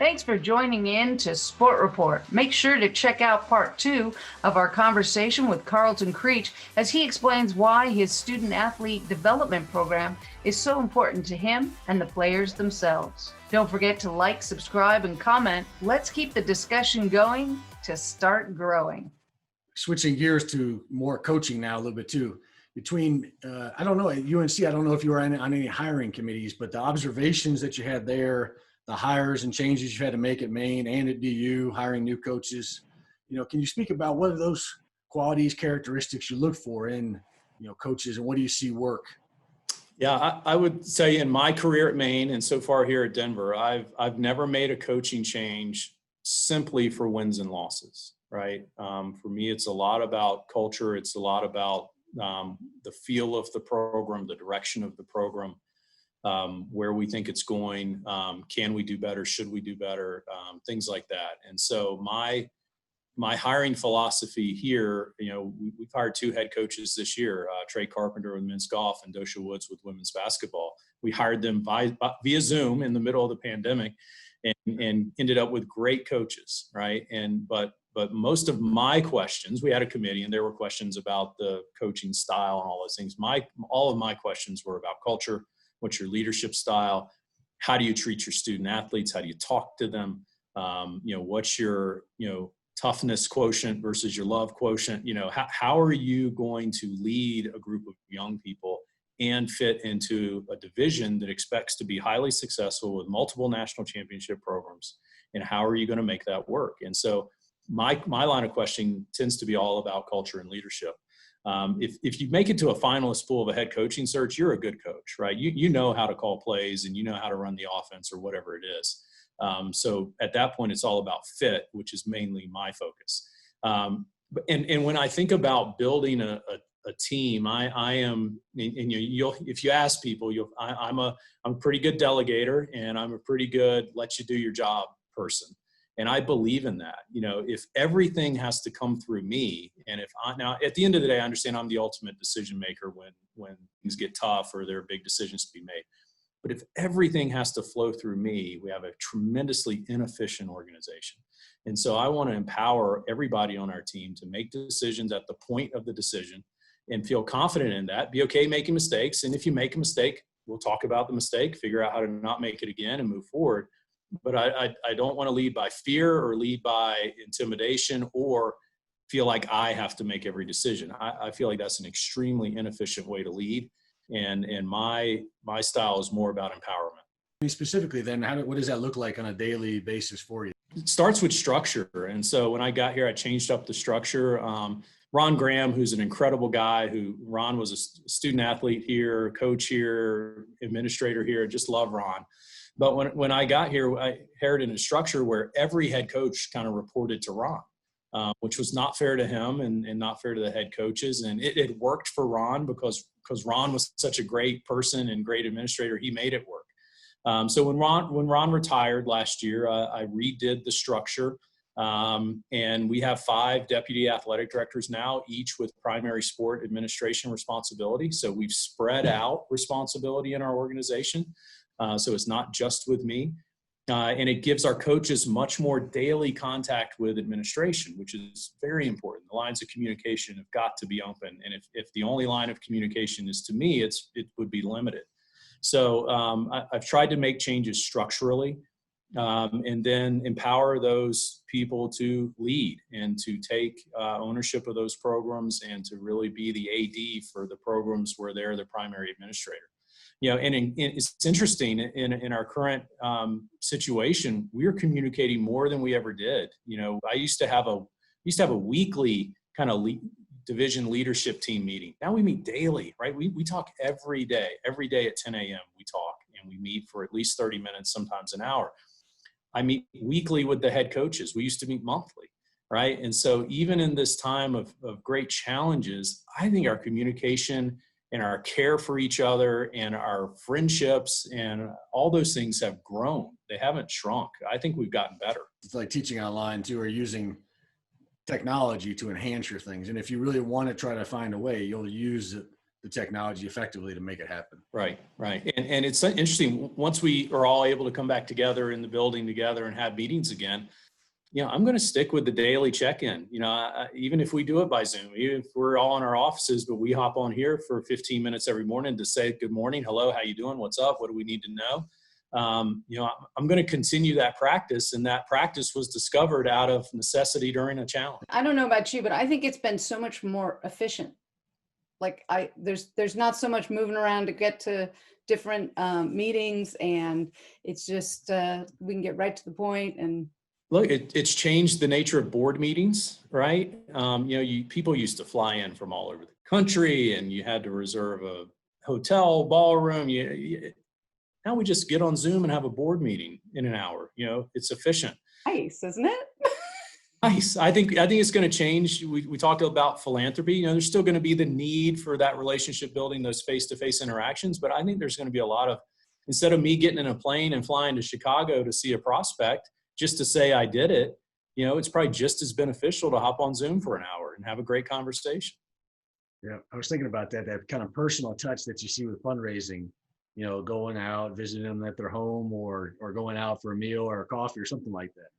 Thanks for joining in to Sport Report. Make sure to check out part 2 of our conversation with Karlton Creech as he explains why his student athlete development program is so important to him and the players themselves. Don't forget to like, subscribe, and comment. Let's keep the discussion going to start growing. Switching gears to more coaching now a little bit too. Between, I don't know, at UNC, I don't know if you were on any hiring committees, but the observations that you had there, the hires and changes you had to make at Maine and at DU, hiring new coaches, can you speak about what are those qualities, characteristics you look for in, coaches, and what do you see work? Yeah, I would say in my career at Maine and so far here at Denver, I've never made a coaching change simply for wins and losses, right? For me, it's a lot about culture. It's a lot about the feel of the program, the direction of the program, where we think it's going. Can we do better? Should we do better? Things like that. And so my hiring philosophy here, we've hired 2 head coaches this year, Trey Carpenter with men's golf and Dosha Woods with women's basketball. We hired them via Zoom in the middle of the pandemic and ended up with great coaches, right? But most of my questions, we had a committee and there were questions about the coaching style and all those things. All of my questions were about culture. What's your leadership style? How do you treat your student athletes? How do you talk to them? What's your, toughness quotient versus your love quotient? How are you going to lead a group of young people and fit into a division that expects to be highly successful with multiple national championship programs? And how are you going to make that work? And so my line of questioning tends to be all about culture and leadership. If you make it to a finalist pool of a head coaching search, you're a good coach, right? You know how to call plays and you know how to run the offense or whatever it is. So at that point, it's all about fit, which is mainly my focus. And when I think about building a team, I am, and if you ask people, I'm a pretty good delegator and I'm a pretty good let you do your job person. And I believe in that. If everything has to come through me, and now at the end of the day, I understand I'm the ultimate decision maker when things get tough or there are big decisions to be made. But if everything has to flow through me, we have a tremendously inefficient organization. And so I want to empower everybody on our team to make decisions at the point of the decision and feel confident in that. Be okay making mistakes. And if you make a mistake, we'll talk about the mistake, figure out how to not make it again and move forward. But I don't want to lead by fear or lead by intimidation or feel like I have to make every decision. I feel like that's an extremely inefficient way to lead. And my style is more about empowerment. Specifically then, what does that look like on a daily basis for you? It starts with structure. And so when I got here, I changed up the structure. Ron Graham, who's an incredible guy, Ron was a student athlete here, coach here, administrator here, just love Ron. But when I got here, I inherited a structure where every head coach kind of reported to Ron, which was not fair to him and not fair to the head coaches. And it worked for Ron because Ron was such a great person and great administrator. He made it work. So when Ron retired last year, I redid the structure. And we have 5 deputy athletic directors now, each with primary sport administration responsibility. So we've spread out responsibility in our organization. So it's not just with me. And it gives our coaches much more daily contact with administration, which is very important. The lines of communication have got to be open. And if the only line of communication is to me, it would be limited. So I've tried to make changes structurally and then empower those people to lead and to take ownership of those programs and to really be the AD for the programs where they're the primary administrator. And it's interesting in our current situation, we're communicating more than we ever did. I used to have a weekly kind of division leadership team meeting. Now we meet daily, right? We talk every day at 10 a.m. we talk and we meet for at least 30 minutes, sometimes an hour. I meet weekly with the head coaches. We used to meet monthly, right? And so even in this time of great challenges, I think our communication and our care for each other and our friendships and all those things have grown. They haven't shrunk. I think we've gotten better. It's like teaching online too, or using technology to enhance your things. And if you really want to try to find a way, you'll use the technology effectively to make it happen. Right. And it's interesting, once we are all able to come back together in the building together and have meetings again, I'm going to stick with the daily check-in. Even if we do it by Zoom, even if we're all in our offices, but we hop on here for 15 minutes every morning to say good morning, hello, how you doing, what's up, what do we need to know? I'm going to continue that practice, and that practice was discovered out of necessity during a challenge. I don't know about you, but I think it's been so much more efficient. Like there's not so much moving around to get to different meetings, and it's just we can get right to the point. And look, it's changed the nature of board meetings, right? People used to fly in from all over the country, and you had to reserve a hotel ballroom. Now we just get on Zoom and have a board meeting in an hour. It's efficient. Nice, isn't it? Nice. I think it's going to change. We talked about philanthropy. There's still going to be the need for that relationship building, those face-to-face interactions. But I think there's going to be a lot of, instead of me getting in a plane and flying to Chicago to see a prospect just to say I did it, it's probably just as beneficial to hop on Zoom for an hour and have a great conversation. Yeah, I was thinking about that kind of personal touch that you see with fundraising. Going out, visiting them at their home, or going out for a meal or a coffee or something like that.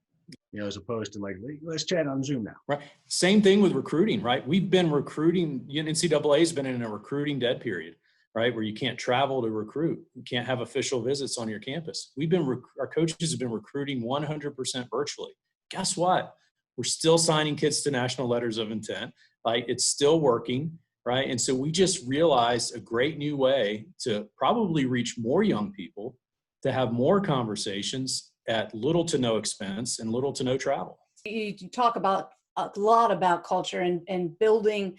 As opposed to like, let's chat on Zoom now. Right. Same thing with recruiting, right? We've been recruiting, NCAA has been in a recruiting dead period, right? Where you can't travel to recruit. You can't have official visits on your campus. Our coaches have been recruiting 100% virtually. Guess what? We're still signing kids to national letters of intent. Like, it's still working, right? And so we just realized a great new way to probably reach more young people, to have more conversations at little to no expense and little to no travel. You talk a lot about culture and building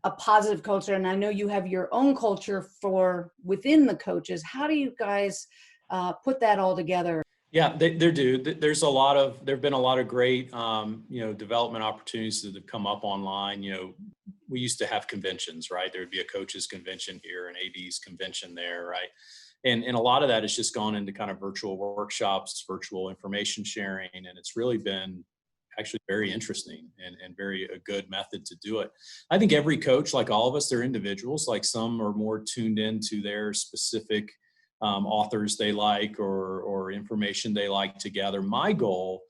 a positive culture. And I know you have your own culture for within the coaches. How do you guys put that all together? Yeah, there do. There've been a lot of great, development opportunities that have come up online. We used to have conventions, right? There would be a coaches convention here, an AD's convention there, right? And a lot of that has just gone into kind of virtual workshops, virtual information sharing, and it's really been actually very interesting and very a good method to do it. I think every coach, like all of us, they're individuals. Like, some are more tuned into their specific authors they like or information they like to gather. My goal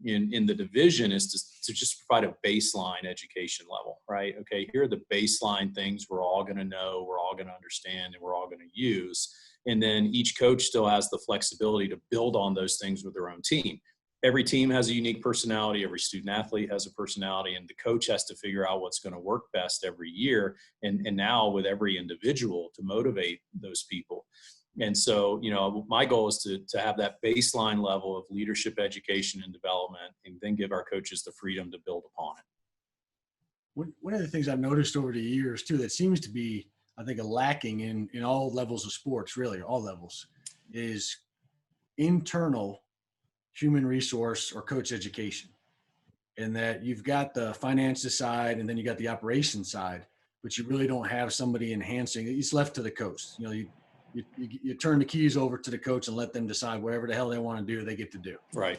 in the division is to just provide a baseline education level, right? Okay, here are the baseline things we're all going to know, we're all going to understand, and we're all going to use. And then each coach still has the flexibility to build on those things with their own team. Every team has a unique personality. Every student athlete has a personality, and the coach has to figure out what's going to work best every year. And now with every individual to motivate those people. And so, my goal is to have that baseline level of leadership education and development, and then give our coaches the freedom to build upon it. One of the things I've noticed over the years too, that seems to be, I think, a lacking in all levels of sports, really all levels, is internal human resource or coach education. And that you've got the finances side, and then you got the operations side, but you really don't have somebody enhancing. It's left to the coach. You turn the keys over to the coach and let them decide whatever the hell they want to do, they get to do. Right.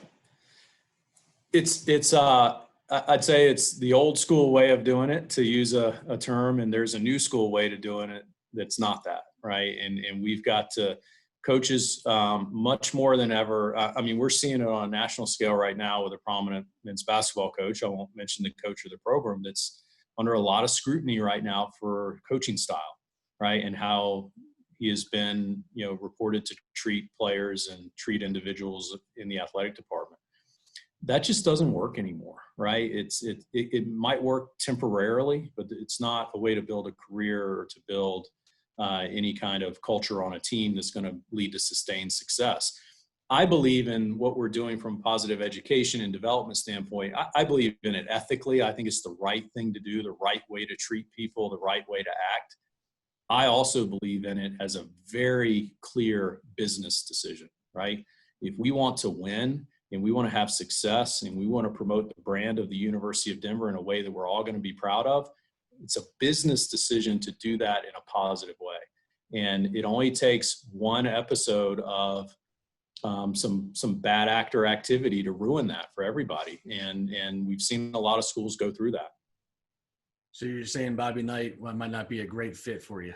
I'd say it's the old school way of doing it, to use a term, and there's a new school way to doing it that's not that, right? And we've got to, coaches, much more than ever. We're seeing it on a national scale right now with a prominent men's basketball coach. I won't mention the coach of the program, that's under a lot of scrutiny right now for coaching style, right? And how he has been, reported to treat players and treat individuals in the athletic department. That just doesn't work anymore, right? It might work temporarily, but it's not a way to build a career or to build any kind of culture on a team that's going to lead to sustained success. I believe in what we're doing from a positive education and development standpoint. I believe in it ethically. I think it's the right thing to do, the right way to treat people, the right way to act. I also believe in it as a very clear business decision, right? If we want to win and we want to have success and we want to promote the brand of the University of Denver in a way that we're all going to be proud of, it's a business decision to do that in a positive way. And it only takes one episode of some bad actor activity to ruin that for everybody. And we've seen a lot of schools go through that. So you're saying Bobby Knight might not be a great fit for you?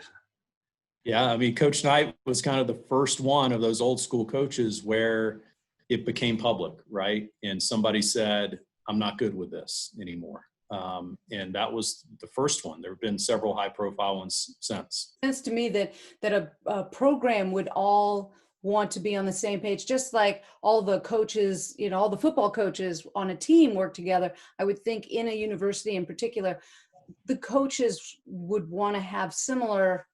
Yeah, I mean, Coach Knight was kind of the first one of those old school coaches where it became public, right? And somebody said, I'm not good with this anymore. And that was the first one. There have been several high profile ones since. It seems to me that a program would all want to be on the same page, just like all the coaches, all the football coaches on a team work together. I would think in a university in particular, the coaches would want to have similar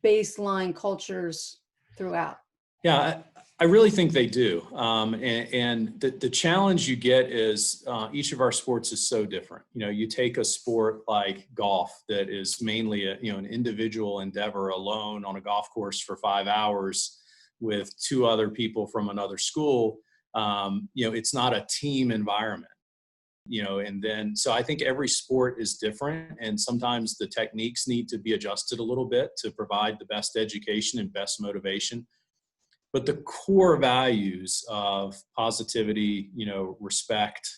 baseline cultures throughout. Yeah, I really think they do. And the challenge you get is each of our sports is so different. You take a sport like golf that is mainly an individual endeavor alone on a golf course for 5 hours with 2 other people from another school. It's not a team environment. And then, so I think every sport is different, and sometimes the techniques need to be adjusted a little bit to provide the best education and best motivation. But the core values of positivity, respect,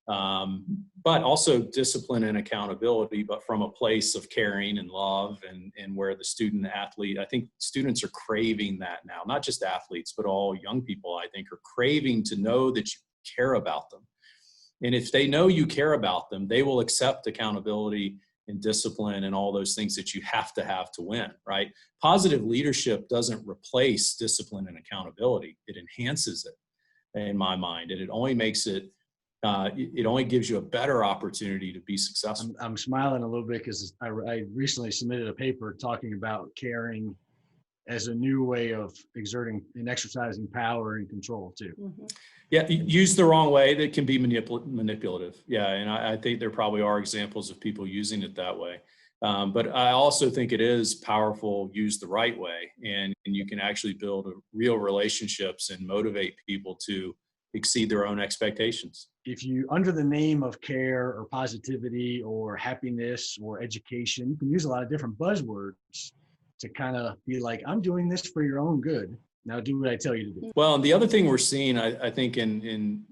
but also discipline and accountability, but from a place of caring and love, and where the student athlete, I think students are craving that now, not just athletes, but all young people, I think, are craving to know that you care about them. And if they know you care about them, they will accept accountability and discipline and all those things that you have to win, right? Positive leadership doesn't replace discipline and accountability. It enhances it, in my mind. And it only makes it only gives you a better opportunity to be successful. I'm smiling a little bit because I recently submitted a paper talking about caring as a new way of exerting and exercising power and control too. Mm-hmm. Yeah, used the wrong way, that can be manipulative. Yeah, and I think there probably are examples of people using it that way. But I also think it is powerful used the right way, and you can actually build real relationships and motivate people to exceed their own expectations. If you, under the name of care or positivity or happiness or education, you can use a lot of different buzzwords to kind of be like, I'm doing this for your own good. Now do what I tell you to do. Well, and the other thing we're seeing, I think in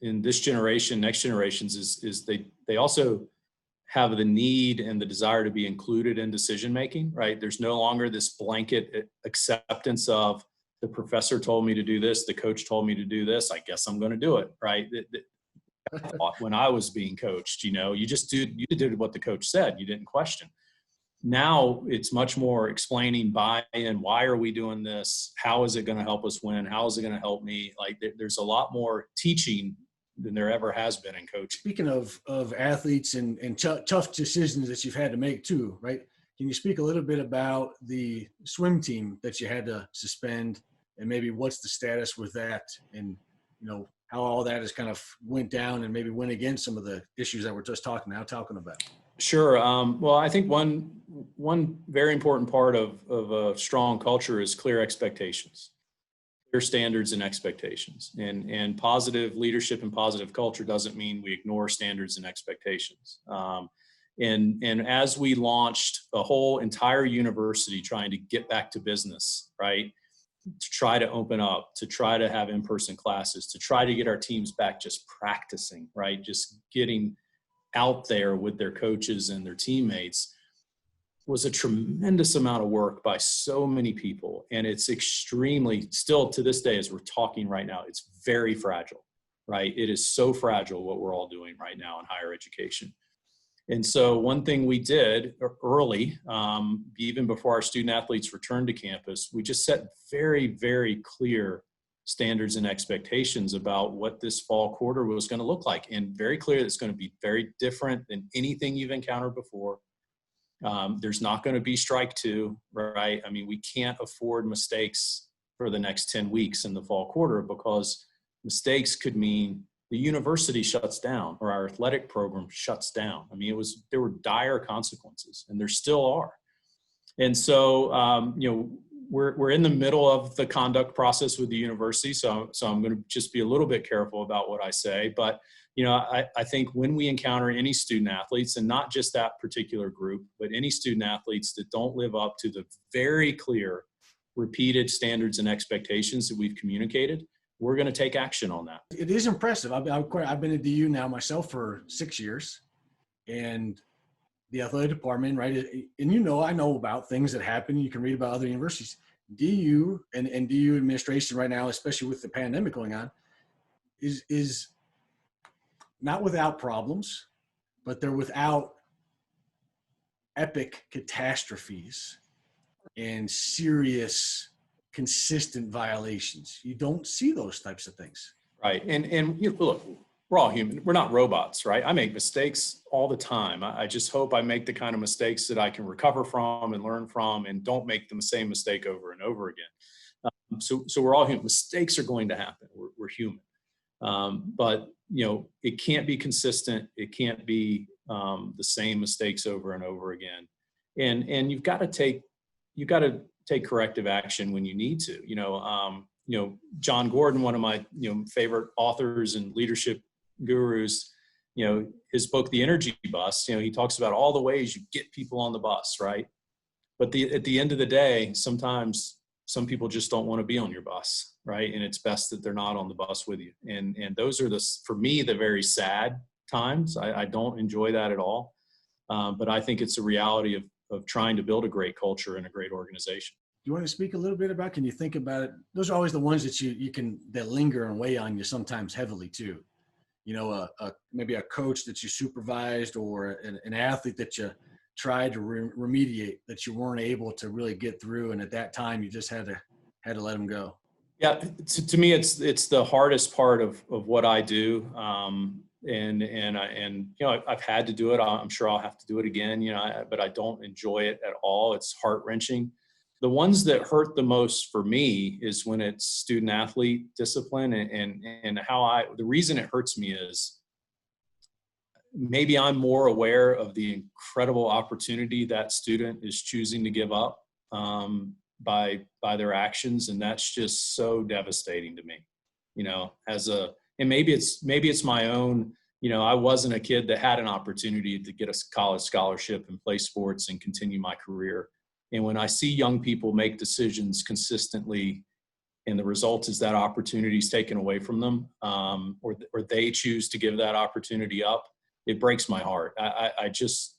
this generation, next generations, is they also have the need and the desire to be included in decision making, right? There's no longer this blanket acceptance of the professor told me to do this, the coach told me to do this, I guess I'm going to do it, right? When I was being coached, you just did what the coach said, you didn't question. Now it's much more explaining buy-in. Why are we doing this? How is it going to help us win? How is it going to help me? Like there's a lot more teaching than there ever has been in coaching. Speaking of athletes and tough decisions that you've had to make too, right? Can you speak a little bit about the swim team that you had to suspend, and maybe what's the status with that, and how all that has kind of went down and maybe went against some of the issues that we're just talking about? Sure. Well, I think one very important part of a strong culture is clear expectations, clear standards and expectations. And positive leadership and positive culture doesn't mean we ignore standards and expectations. And as we launched a whole entire university trying to get back to business, right, to try to open up, to try to have in-person classes, to try to get our teams back just practicing, right, just getting out there with their coaches and their teammates, was a tremendous amount of work by so many people. And it's extremely, still to this day, as we're talking right now, it's very fragile, right? It is so fragile what we're all doing right now in higher education. And so one thing we did early, even before our student athletes returned to campus, we just set very, very clear standards and expectations about what this fall quarter was going to look like, and very clear that it's going to be very different than anything you've encountered before. There's not going to be strike two, right? I mean, we can't afford mistakes for the next 10 weeks in the fall quarter, because mistakes could mean the university shuts down or our athletic program shuts down. I mean, there were dire consequences, and there still are. And so, we're in the middle of the conduct process with the university. So I'm going to just be a little bit careful about what I say. But, I think when we encounter any student athletes, and not just that particular group, but any student athletes that don't live up to the very clear, repeated standards and expectations that we've communicated, we're going to take action on that. It is impressive. I've been at DU now myself for 6 years, and the athletic department, right? And I know about things that happen. You can read about other universities. DU and DU administration right now, especially with the pandemic going on, is not without problems, but they're without epic catastrophes and serious, consistent violations. You don't see those types of things. Right. And look, we're all human. We're not robots, right? I make mistakes all the time. I just hope I make the kind of mistakes that I can recover from and learn from, and don't make the same mistake over and over again. So we're all human. Mistakes are going to happen. We're human. But it can't be consistent. It can't be the same mistakes over and over again. And you've got to take corrective action when you need to. John Gordon, one of my favorite authors and leadership gurus, his book The Energy Bus, he talks about all the ways you get people on the bus, right? But at the end of the day, sometimes some people just don't want to be on your bus, right? And it's best that they're not on the bus with you. And those are for me, the very sad times. I don't enjoy that at all. But I think it's a reality of trying to build a great culture and a great organization. Do you want to speak a little bit about, can you think about it? Those are always the ones that that linger and weigh on you sometimes heavily too. Maybe a coach that you supervised, or an athlete that you tried to remediate, that you weren't able to really get through. And at that time you just had to let them go. Yeah. To me, it's the hardest part of what I do. I've had to do it. I'm sure I'll have to do it again, but I don't enjoy it at all. It's heart-wrenching. The ones that hurt the most for me is when it's student athlete discipline, and the reason it hurts me is maybe I'm more aware of the incredible opportunity that student is choosing to give up by their actions. And that's just so devastating to me, and maybe it's my own, I wasn't a kid that had an opportunity to get a college scholarship and play sports and continue my career. And when I see young people make decisions consistently, and the result is that opportunity is taken away from them, or they choose to give that opportunity up, it breaks my heart. I just,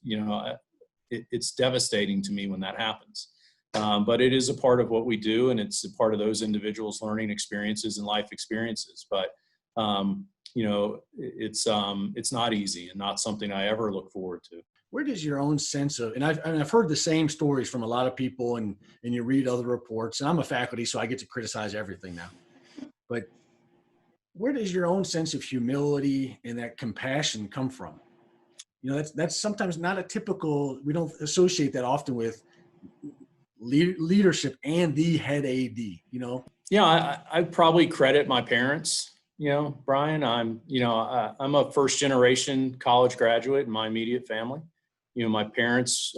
it's devastating to me when that happens. But it is a part of what we do, and it's a part of those individuals' learning experiences and life experiences. But it's not easy, and not something I ever look forward to. Where does your own sense of, and I've heard the same stories from a lot of people, and you read other reports, and I'm a faculty, so I get to criticize everything now. But where does your own sense of humility and that compassion come from? That's sometimes not a typical, we don't associate that often with leadership and the head AD, Yeah, I probably credit my parents. Brian, I'm a first generation college graduate in my immediate family. My parents,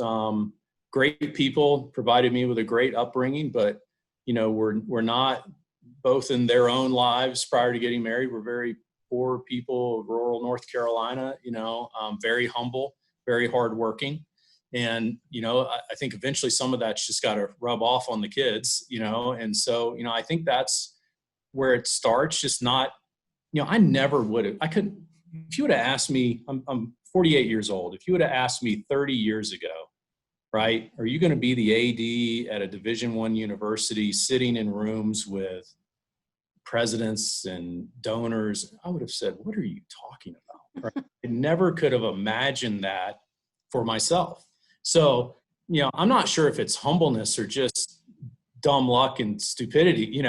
great people, provided me with a great upbringing, but, we're not, both in their own lives prior to getting married, we're very poor people, rural North Carolina, very humble, very hardworking. And, I think eventually some of that's just got to rub off on the kids, and so, I think that's where it starts, just not, I never would have, if you would have asked me, I'm 48 years old. If you would have asked me 30 years ago, right, are you going to be the AD at a Division I university sitting in rooms with presidents and donors, I would have said, what are you talking about? Right? I never could have imagined that for myself. So, I'm not sure if it's humbleness or just dumb luck and stupidity.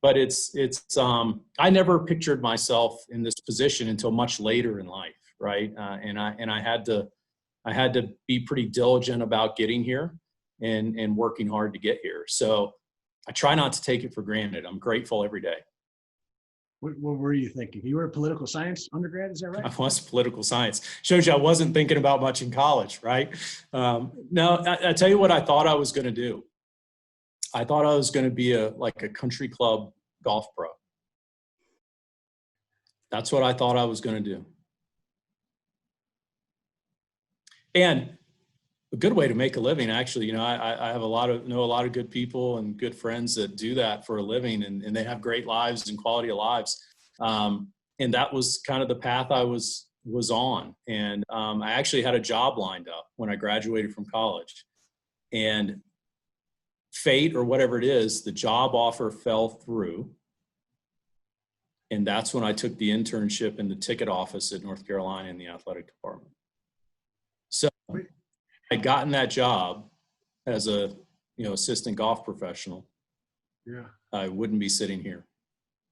I never pictured myself in this position until much later in life, right? And I had to be pretty diligent about getting here and working hard to get here. So I try not to take it for granted. I'm grateful every day. What were you thinking? You were a political science undergrad, is that right? I was political science. Shows you I wasn't thinking about much in college, right? No, I tell you what I thought I was going to do. I thought I was going to be a country club golf pro. That's what I thought I was going to do. And a good way to make a living, actually, I have know a lot of good people and good friends that do that for a living, and they have great lives and quality of lives. And that was kind of the path I was was on. And I actually had a job lined up when I graduated from college. And fate or whatever it is, the job offer fell through. And that's when I took the internship in the ticket office at North Carolina in the athletic department. So I'd gotten that job as a assistant golf professional. Yeah. I wouldn't be sitting here.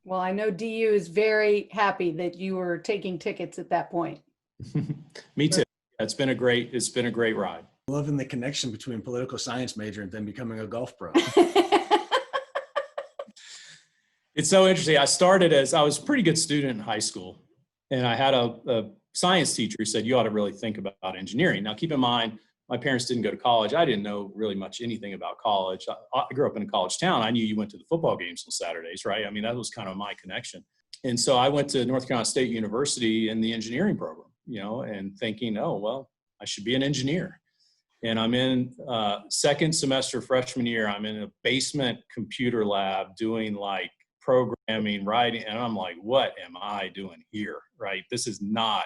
Well, I know DU is very happy that you were taking tickets at that point. Me too. It's been a great ride. Loving the connection between political science major and then becoming a golf pro. It's so interesting. I was a pretty good student in high school, and I had a science teacher who said, you ought to really think about engineering. Now, keep in mind, my parents didn't go to college. I didn't know really much anything about college. I grew up in a college town. I knew you went to the football games on Saturdays, right? I mean, that was kind of my connection. And so I went to North Carolina State University in the engineering program, and thinking, oh, well, I should be an engineer. And I'm in second semester freshman year. I'm in a basement computer lab doing like programming, writing. And I'm like, what am I doing here, right? This is not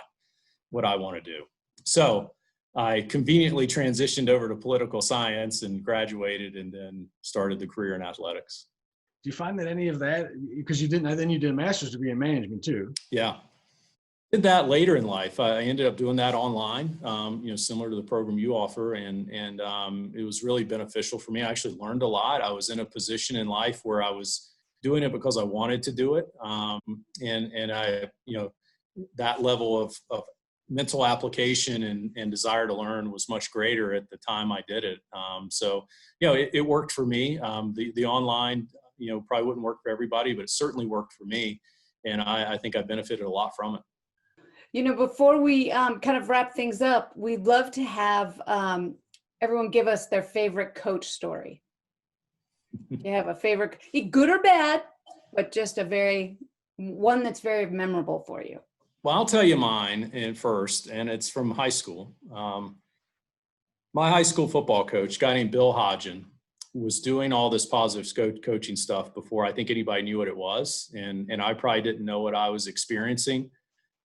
what I want to do. So I conveniently transitioned over to political science and graduated, and then started the career in athletics. Do you find that any of that, because you did a master's degree in management too? Yeah. Did that later in life. I ended up doing that online, similar to the program you offer. And it was really beneficial for me. I actually learned a lot. I was in a position in life where I was doing it because I wanted to do it. And I, that level of mental application and desire to learn was much greater at the time I did it. So it worked for me. The online, probably wouldn't work for everybody, but it certainly worked for me. And I think I benefited a lot from it. Before we kind of wrap things up, we'd love to have everyone give us their favorite coach story. You have a favorite, good or bad, but just one that's very memorable for you. Well, I'll tell you mine first, and it's from high school. My high school football coach, a guy named Bill Hodgen, was doing all this positive coaching stuff before I think anybody knew what it was. And I probably didn't know what I was experiencing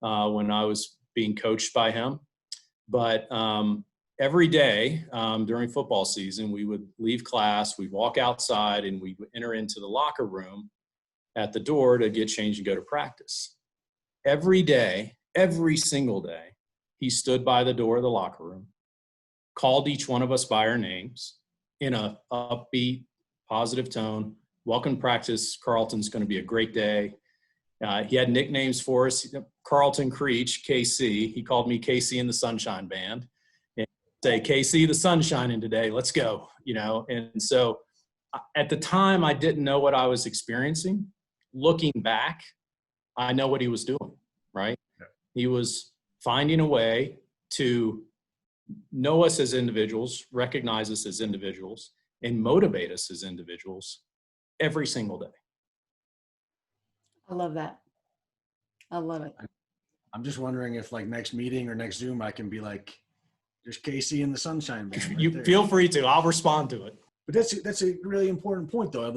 when I was being coached by him. But every day during football season, we would leave class, we'd walk outside, and we'd enter into the locker room at the door to get changed and go to practice. Every day, every single day, he stood by the door of the locker room, called each one of us by our names in a upbeat, positive tone. Welcome to practice. Karlton's going to be a great day. He had nicknames for us. Karlton Creech, KC. He called me KC in the Sunshine Band. And say, KC, the sun's shining today. Let's go. And so at the time, I didn't know what I was experiencing. Looking back, I know what he was doing, right? Yeah. He was finding a way to know us as individuals, recognize us as individuals, and motivate us as individuals every single day. I love that. I love it. I'm just wondering if next meeting or next Zoom, I can be like, there's Casey in the Sunshine Band. Right you there. Feel free to. I'll respond to it. But that's a really important point, though.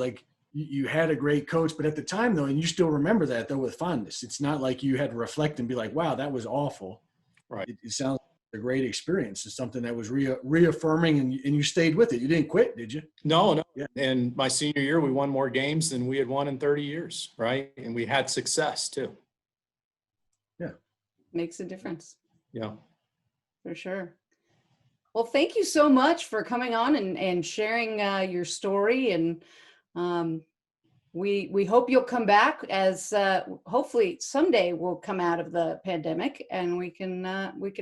You had a great coach, but at the time, though, and you still remember that, though, with fondness. It's not like you had to reflect and be like, wow, that was awful. Right. It sounds like a great experience. It's something that was reaffirming, and you stayed with it. You didn't quit, did you? No. Yeah. And my senior year, we won more games than we had won in 30 years, right? And we had success, too. Yeah. Makes a difference. Yeah. For sure. Well, thank you so much for coming on and sharing your story. And we hope you'll come back as hopefully someday we'll come out of the pandemic and we can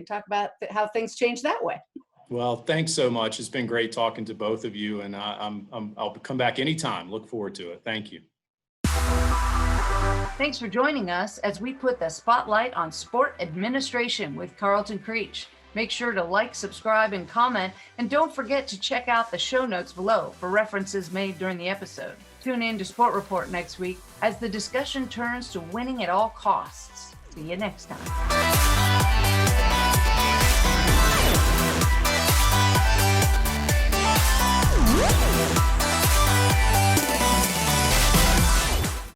talk about how things change that way. Well, thanks so much. It's been great talking to both of you, and I'll come back anytime. Look forward to it. Thank you. Thanks for joining us as we put the spotlight on sport administration with Karlton Creech. Make sure to like, subscribe, and comment, and don't forget to check out the show notes below for references made during the episode. Tune in to Sport Report next week as the discussion turns to winning at all costs. See you next time.